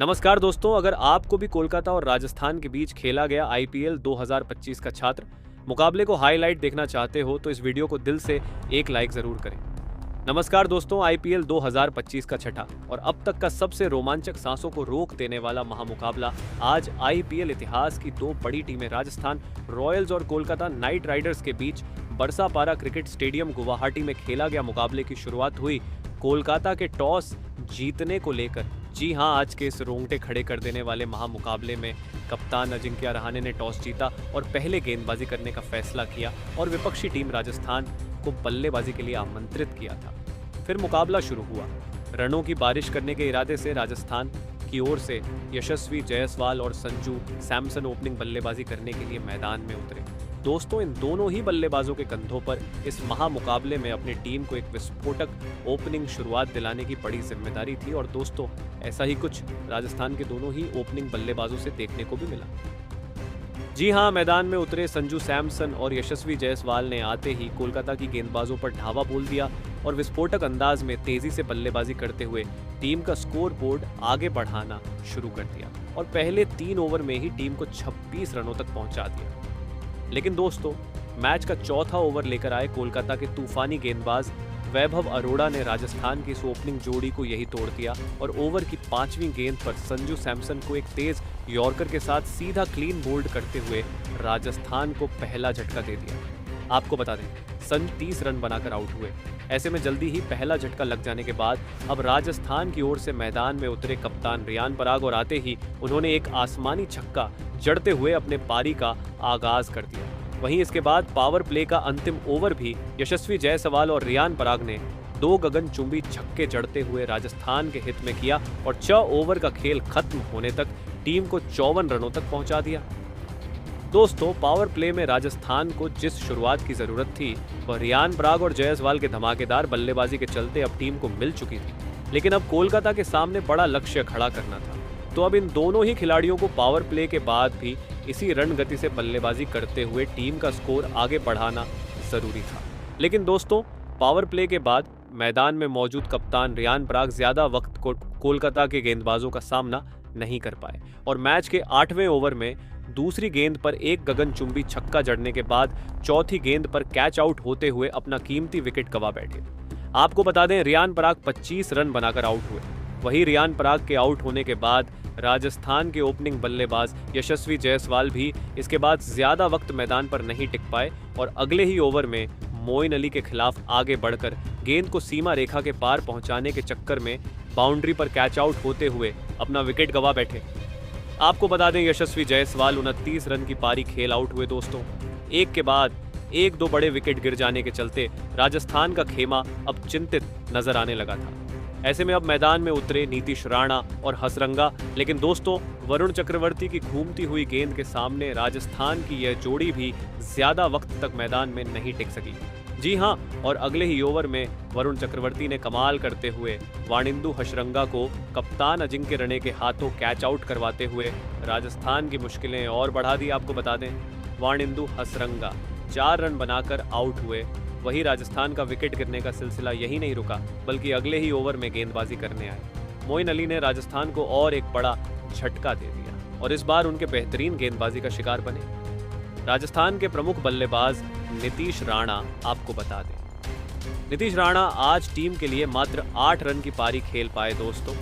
नमस्कार दोस्तों, अगर आपको भी कोलकाता और राजस्थान के बीच खेला गया आईपीएल 2025 का छात्र मुकाबले को हाईलाइट देखना चाहते हो तो इस वीडियो को दिल से एक लाइक जरूर करें। नमस्कार दोस्तों, आईपीएल 2025 का छठा और अब तक का सबसे रोमांचक सांसों को रोक देने वाला महामुकाबला आज आईपीएल इतिहास की दो बड़ी टीमें राजस्थान रॉयल्स और कोलकाता नाइट राइडर्स के बीच बरसापारा क्रिकेट स्टेडियम गुवाहाटी में खेला गया मुकाबले की शुरुआत हुई कोलकाता के टॉस जीतने को लेकर। जी हां, आज के इस रोंगटे खड़े कर देने वाले महामुकाबले में कप्तान अजिंक्य रहाणे ने टॉस जीता और पहले गेंदबाजी करने का फैसला किया और विपक्षी टीम राजस्थान को बल्लेबाजी के लिए आमंत्रित किया था। फिर मुकाबला शुरू हुआ। रनों की बारिश करने के इरादे से राजस्थान की ओर से यशस्वी जायसवाल और संजू सैमसन ओपनिंग बल्लेबाजी करने के लिए मैदान में उतरे। दोस्तों, इन दोनों ही बल्लेबाजों के कंधों पर इस महामुकाबले में अपनी टीम को एक विस्फोटक ओपनिंग शुरुआत दिलाने की बड़ी जिम्मेदारी थी और दोस्तों, ऐसा ही कुछ राजस्थान के दोनों ही ओपनिंग बल्लेबाजों से देखने को भी मिला। जी हां, मैदान में उतरे संजू सैमसन और यशस्वी जायसवाल ने आते ही कोलकाता की गेंदबाजों पर ढावा बोल दिया और विस्फोटक अंदाज में तेजी से बल्लेबाजी करते हुए टीम का स्कोर बोर्ड आगे बढ़ाना शुरू कर दिया और पहले 3 ओवर में ही टीम को 26 रनों तक पहुंचा दिया। लेकिन दोस्तों, मैच का चौथा ओवर लेकर आए कोलकाता के तूफानी गेंदबाज वैभव अरोड़ा ने राजस्थान की इस ओपनिंग जोड़ी को यही तोड़ दिया और ओवर की 5वीं गेंद पर संजू सैमसन को एक तेज यॉर्कर के साथ सीधा क्लीन बोल्ड करते हुए राजस्थान को पहला झटका दे दिया। आपको बता दें, संजू 30 रन बनाकर आउट हुए। ऐसे में जल्दी ही पहला झटका लग जाने के बाद अब राजस्थान की ओर से मैदान में उतरे कप्तान रियान पराग और आते ही उन्होंने एक आसमानी छक्का जड़ते हुए अपने पारी का आगाज कर दिया। वहीं इसके बाद पावर प्ले का अंतिम ओवर भी यशस्वी जायसवाल और रियान पराग ने 2 गगनचुंबी छक्के जड़ते हुए राजस्थान के हित में किया और 6 ओवर का खेल खत्म होने तक टीम को 54 रनों तक पहुंचा दिया। दोस्तों, पावर प्ले में राजस्थान को जिस शुरुआत की जरूरत थी वह रियान पराग और जायसवाल के धमाकेदार बल्लेबाजी के चलते अब टीम को मिल चुकी थी, लेकिन अब कोलकाता के सामने बड़ा लक्ष्य खड़ा करना था। तो अब इन दोनों ही खिलाड़ियों को पावर प्ले के बाद भी इसी रन गति से बल्लेबाजी करते हुए टीम का स्कोर आगे बढ़ाना जरूरी था। लेकिन दोस्तों, पावर प्ले के बाद मैदान में मौजूद कप्तान रियान पराग ज्यादा वक्त को कोलकाता के गेंदबाजों का सामना नहीं कर पाए और मैच के 8वें ओवर में दूसरी गेंद पर एक गगनचुंबी छक्का जड़ने के बाद चौथी गेंद पर कैच आउट होते हुए अपना कीमती विकेट गंवा बैठे। आपको बता दें, रियान पराग 25 रन बनाकर आउट हुए। वहीं रियान पराग के आउट होने के बाद राजस्थान के ओपनिंग बल्लेबाज यशस्वी जायसवाल भी इसके बाद ज्यादा वक्त मैदान पर नहीं टिक पाए और अगले ही ओवर में मोइन अली के खिलाफ आगे बढ़कर गेंद को सीमा रेखा के पार पहुंचाने के चक्कर में बाउंड्री पर कैच आउट होते हुए अपना विकेट गंवा बैठे। आपको बता दें, यशस्वी जायसवाल 29 रन की पारी खेल आउट हुए। दोस्तों, एक के बाद एक 2 बड़े विकेट गिर जाने के चलते राजस्थान का खेमा अब चिंतित नजर आने लगा था। ऐसे में अब मैदान में उतरे नीतीश राणा और हसरंगा, लेकिन दोस्तों, वरुण चक्रवर्ती की घूमती हुई गेंद के सामने राजस्थान की यह जोड़ी भी ज्यादा वक्त तक मैदान में नहीं टिक सकी। जी हां, और अगले ही ओवर में वरुण चक्रवर्ती ने कमाल करते हुए वाणिंदु हसरंगा को कप्तान अजिंक्य रहाणे के हाथों कैच आउट करवाते हुए राजस्थान की मुश्किलें और बढ़ा दी। आपको बता दें, वाणिंदु हसरंगा 4 रन बनाकर आउट हुए। वही राजस्थान का विकेट गिरने का सिलसिला यही नहीं रुका, बल्कि अगले ही ओवर में गेंदबाजी करने आए मोइन अली ने राजस्थान को और एक बड़ा झटका दे दिया और इस बार उनके बेहतरीन गेंदबाजी का शिकार बने राजस्थान के प्रमुख बल्लेबाज नीतीश राणा। आपको बता दें, नीतीश राणा आज टीम के लिए मात्र 8 रन की पारी खेल पाए। दोस्तों,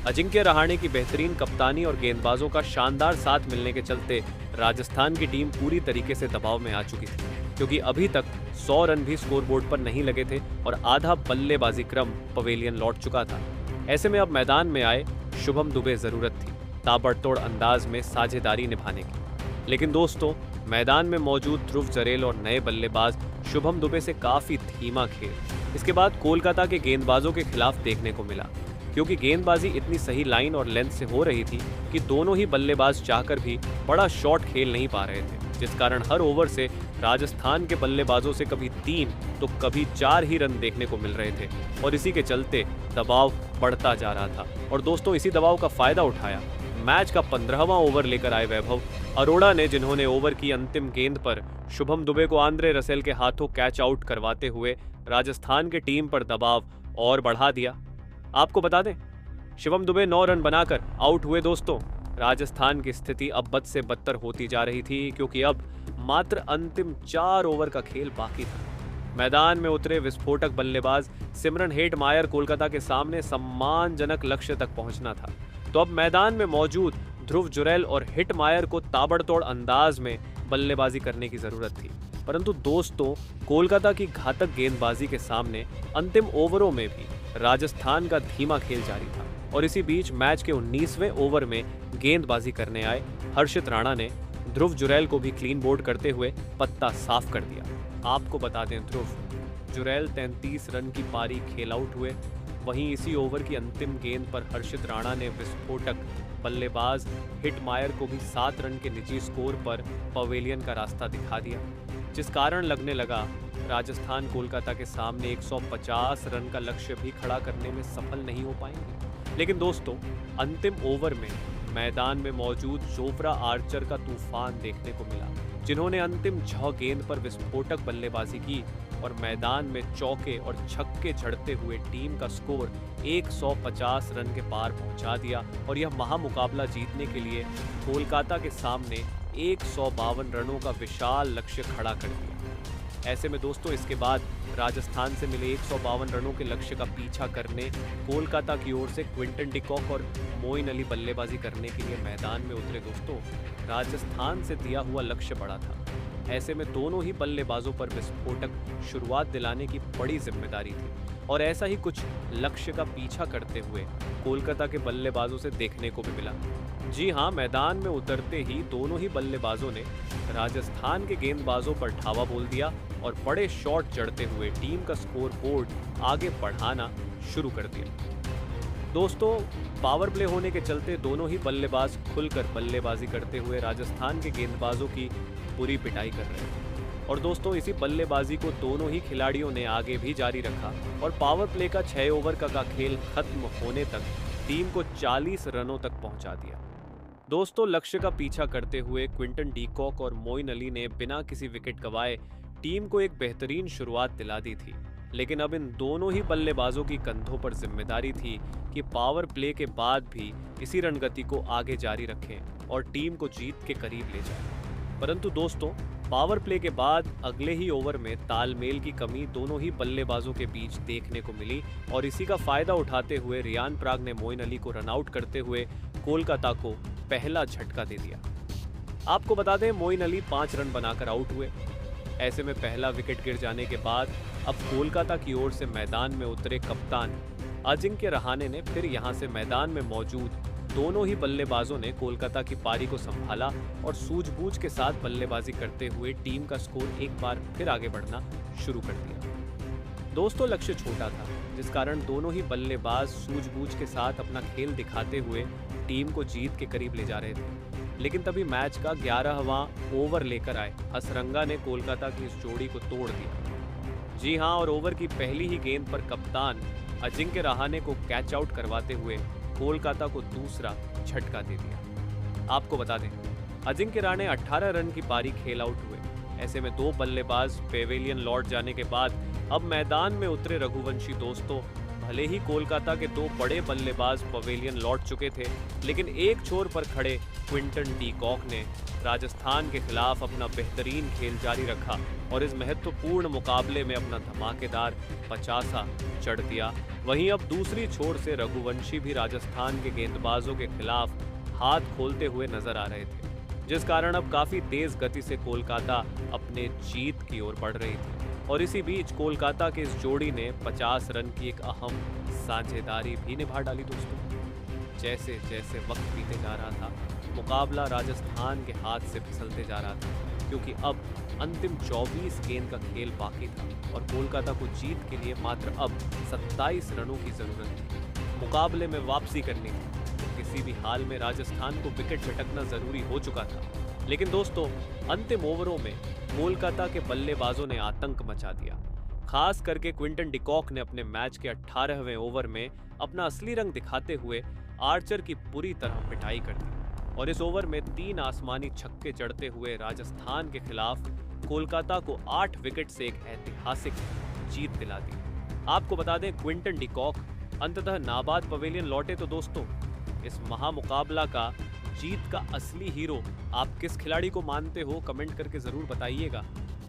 अजिंक्य रहाणे की बेहतरीन कप्तानी और गेंदबाजों का शानदार साथ मिलने के चलते राजस्थान की टीम पूरी तरीके से दबाव में आ चुकी थी, क्योंकि अभी तक 100 रन भी स्कोरबोर्ड पर नहीं लगे थे और आधा बल्लेबाजी क्रम पवेलियन लौट चुका था। ऐसे में अब मैदान में आए शुभम दुबे जरूरत थी ताबड़तोड़ अंदाज में साझेदारी निभाने की। लेकिन दोस्तों, मैदान में मौजूद ध्रुव जरेल और नए बल्लेबाज शुभम दुबे से काफी धीमा खेल इसके बाद कोलकाता के गेंदबाजों के खिलाफ देखने को मिला, क्योंकि गेंदबाजी इतनी सही लाइन और लेंथ से हो रही थी कि दोनों ही बल्लेबाज चाहकर भी बड़ा शॉट खेल नहीं पा रहे थे, जिस कारण हर ओवर से राजस्थान के बल्लेबाजों से कभी 3 तो कभी 4 ही रन देखने को मिल रहे थे और इसी के चलते दबाव बढ़ता जा रहा था। और दोस्तों, इसी दबाव का फायदा उठाया मैच का 15वां ओवर लेकर आए वैभव अरोड़ा ने, जिन्होंने ओवर की अंतिम गेंद पर शुभम दुबे को आंद्रे रसेल के हाथों कैच आउट करवाते हुए राजस्थान के टीम पर दबाव और बढ़ा दिया। आपको बता दें, शिवम दुबे 9 रन बनाकर आउट हुए। दोस्तों, राजस्थान की स्थिति अब बद से बदतर होती जा रही थी, क्योंकि अब मात्र अंतिम 4 ओवर का खेल बाकी था। मैदान में उतरे विस्फोटक बल्लेबाज सिमरन हेटमायर कोलकाता के सामने सम्मानजनक लक्ष्य तक पहुंचना था। तो अब मैदान में मौजूद ध्रुव जुरैल और हेटमायर को ताबड़तोड़ अंदाज में बल्लेबाजी करने की जरूरत थी। परंतु दोस्तों, कोलकाता की घातक गेंदबाजी के सामने अंतिम ओवरों में भी राजस्थान का धीमा खेल जारी था। और इसी बीच मैच के 19वें ओवर में गेंदबाजी करने आए हर्षित राणा ने ध्रुव जुरैल को भी क्लीन बोल्ड करते हुए पत्ता साफ कर दिया। आपको बता दें, ध्रुव जुरैल 33 रन की पारी खेल आउट हुए। वहीं इसी ओवर की अंतिम गेंद पर हर्षित राणा ने विस्फोटक बल्लेबाज हेटमायर को भी 7 रन के निजी स्कोर पर पवेलियन का रास्ता दिखा दिया, जिस कारण लगने लगा राजस्थान कोलकाता के सामने 150 रन का लक्ष्य भी खड़ा करने में सफल नहीं हो पाएंगे। लेकिन दोस्तों, अंतिम ओवर में मैदान में मौजूद जोफ्रा आर्चर का तूफान देखने को मिला, जिन्होंने अंतिम 6 गेंद पर विस्फोटक बल्लेबाजी की और मैदान में चौके और छक्के जड़ते हुए टीम का स्कोर 150 रन के पार पहुंचा दिया और यह महामुकाबला जीतने के लिए कोलकाता के सामने 152 रनों का विशाल लक्ष्य खड़ा कर दिया। ऐसे में दोस्तों, इसके बाद राजस्थान से मिले 152 रनों के लक्ष्य का पीछा करने कोलकाता की ओर से क्विंटन डिकॉक और मोइन अली बल्लेबाजी करने के लिए मैदान में उतरे। दोस्तों, राजस्थान से दिया हुआ लक्ष्य बड़ा था। ऐसे में दोनों ही बल्लेबाजों पर विस्फोटक शुरुआत दिलाने की बड़ी जिम्मेदारी थी और ऐसा ही कुछ लक्ष्य का पीछा करते हुए कोलकाता के बल्लेबाजों से देखने को भी मिला। जी हां, मैदान में उतरते ही दोनों ही बल्लेबाजों ने राजस्थान के गेंदबाजों पर ढावा बोल दिया और बड़े शॉट जड़ते हुए टीम का स्कोर बोर्ड आगे बढ़ाना शुरू कर दिया। दोस्तों, पावर प्ले होने के चलते दोनों ही बल्लेबाज खुलकर बल्लेबाजी करते हुए राजस्थान के गेंदबाजों की पूरी पिटाई कर रहे हैं। और दोस्तों, इसी बल्लेबाजी को दोनों ही खिलाड़ियों ने आगे भी जारी रखा और पावर प्ले का 6 ओवर का खेल खत्म होने तक टीम को 40 रनों तक पहुंचा दिया। दोस्तों, लक्ष्य का पीछा करते हुए क्विंटन डीकॉक और मोइन अली ने बिना किसी विकेट गंवाए टीम को एक बेहतरीन शुरुआत दिला दी थी। लेकिन अब इन दोनों ही बल्लेबाजों की कंधों पर जिम्मेदारी थी कि पावर प्ले के बाद भी इसी रणगति को आगे जारी रखें और टीम को जीत के करीब ले जाएं। परंतु दोस्तों, पावर प्ले के बाद अगले ही ओवर में तालमेल की कमी दोनों ही बल्लेबाजों के बीच देखने को मिली और इसी का फायदा उठाते हुए रियान पराग ने मोइन अली को रनआउट करते हुए कोलकाता को पहला झटका दे दिया। आपको बता दें, मोइन अली 5 रन बनाकर आउट हुए। ऐसे में पहला विकेट गिर जाने के बाद अब कोलकाता की ओर से मैदान में उतरे कप्तान अजिंक्य रहाणे ने फिर यहां से मैदान में मौजूद दोनों ही बल्लेबाजों ने कोलकाता की पारी को संभाला और सूझबूझ के साथ बल्लेबाजी करते हुए टीम का स्कोर एक बार फिर आगे बढ़ना शुरू कर दिया। दोस्तों, लक्ष्य छोटा था, जिस कारण दोनों ही बल्लेबाज सूझबूझ के साथ अपना खेल दिखाते हुए टीम को जीत के करीब ले जा रहे थे। लेकिन तभी मैच का 11वां ओवर लेकर आए हसरंगा ने कोलकाता की इस जोड़ी को तोड़ दिया। जी हां, और ओवर की पहली ही गेंद पर कप्तान अजिंक्य रहाणे को कैच आउट करवाते हुए कोलकाता को दूसरा झटका दे दिया। आपको बता दें, अजिंक्य रहाणे 18 रन की पारी खेल आउट हुए। ऐसे में 2 बल्लेबाज पेवेलियन लौट जाने के बाद अब मैदान में उतरे रघुवंशी दोस्तों, भले ही कोलकाता के 2 बड़े बल्लेबाज पवेलियन लौट चुके थे, लेकिन एक छोर पर खड़े क्विंटन डीकॉक ने राजस्थान के खिलाफ अपना बेहतरीन खेल जारी रखा और इस महत्वपूर्ण मुकाबले में अपना धमाकेदार 50 चढ़ दिया। वहीं अब दूसरी छोर से रघुवंशी भी राजस्थान के गेंदबाजों के खिलाफ हाथ खोलते हुए नजर आ रहे थे, जिस कारण अब काफी तेज गति से कोलकाता अपने जीत की ओर बढ़ रही थी। और इसी बीच कोलकाता के इस जोड़ी ने 50 रन की एक अहम साझेदारी भी निभा डाली। दोस्तों, जैसे जैसे वक्त बीते जा रहा था, मुकाबला राजस्थान के हाथ से फिसलते जा रहा था, क्योंकि अब अंतिम 24 गेंद का खेल बाकी था और कोलकाता को जीत के लिए मात्र अब 27 रनों की जरूरत थी। मुकाबले में वापसी करनी थी, तो किसी भी हाल में राजस्थान को विकेट झटकना जरूरी हो चुका था। लेकिन दोस्तों, अंतिम ओवरों में कोलकाता के बल्लेबाजों ने आतंक मचा दिया। खास करके क्विंटन डिकॉक ने अपने मैच के 18वें ओवर में अपना असली रंग दिखाते हुए आर्चर की पूरी तरह पिटाई कर दी और इस ओवर में 3 आसमानी छक्के जड़ते हुए राजस्थान के खिलाफ कोलकाता को 8 विकेट से एक ऐतिहासिक जीत दिला दी। आपको बता दें, क्विंटन डिकॉक अंततः नाबाद पवेलियन लौटे। तो दोस्तों, इस महामुकाबला का जीत का असली हीरो आप किस खिलाड़ी को मानते हो, कमेंट करके जरूर बताइएगा।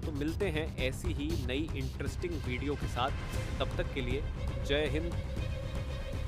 तो मिलते हैं ऐसी ही नई इंटरेस्टिंग वीडियो के साथ। तब तक के लिए जय हिंद,